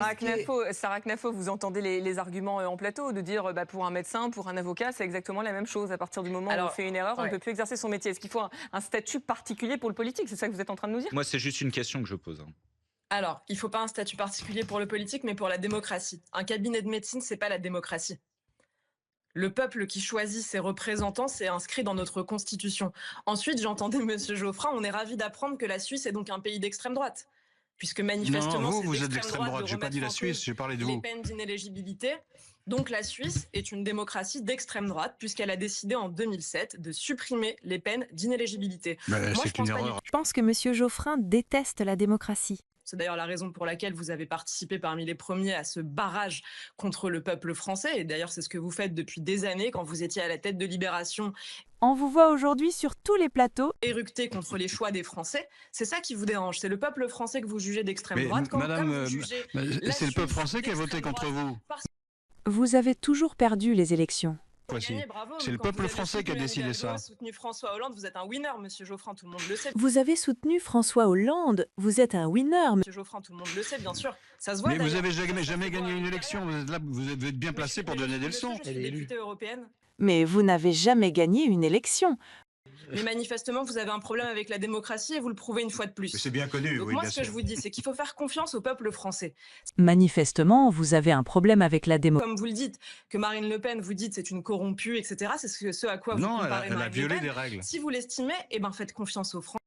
Sarah Knafo, vous entendez les arguments en plateau, de dire pour un médecin, pour un avocat, c'est exactement la même chose. À partir du moment où on fait une erreur, on ne peut plus exercer son métier. Est-ce qu'il faut un statut particulier pour le politique? C'est ça que vous êtes en train de nous dire? Moi, c'est juste une question que je pose. Alors, il ne faut pas un statut particulier pour le politique, mais pour la démocratie. Un cabinet de médecine, c'est pas la démocratie. Le peuple qui choisit ses représentants, c'est inscrit dans notre constitution. Ensuite, j'entendais M. Geoffrin, on est ravis d'apprendre que la Suisse est donc un pays d'extrême droite. Puisque manifestement, non, vous êtes d'extrême droite. J'ai pas dit la Suisse, j'ai parlé de vous. Les peines d'inéligibilité. Donc la Suisse est une démocratie d'extrême droite, puisqu'elle a décidé en 2007 de supprimer les peines d'inéligibilité. C'est une erreur. Je pense que M. Geoffrin déteste la démocratie. C'est d'ailleurs la raison pour laquelle vous avez participé parmi les premiers à ce barrage contre le peuple français. Et d'ailleurs, c'est ce que vous faites depuis des années quand vous étiez à la tête de Libération. On vous voit aujourd'hui sur tous les plateaux. Éructer contre les choix des Français, c'est ça qui vous dérange. C'est le peuple français que vous jugez d'extrême droite. Madame, c'est le peuple français qui a voté contre vous. Vous avez toujours perdu les élections. C'est le peuple français qui a décidé ça. Vous avez soutenu François Hollande, vous êtes un winner, monsieur Geoffrin, tout le monde le sait. Vous avez soutenu François Hollande, vous êtes un winner. Monsieur Geoffrin, tout le monde le sait, bien sûr. Ça se voit. Mais vous avez jamais gagné une élection. Vous êtes là, vous êtes bien placé pour donner des leçons. Je suis députée européenne. Mais vous n'avez jamais gagné une élection. Mais manifestement, vous avez un problème avec la démocratie et vous le prouvez une fois de plus. C'est bien connu, Donc oui, moi, bien ce que sûr. je vous dis, c'est qu'il faut faire confiance au peuple français. Manifestement, vous avez un problème avec la démocratie. Comme vous le dites, que Marine Le Pen, vous dites c'est une corrompue, etc. C'est ce à quoi vous Non, comparez elle a Marine Le violé Pen. des règles. Si vous l'estimez, eh ben faites confiance aux Français.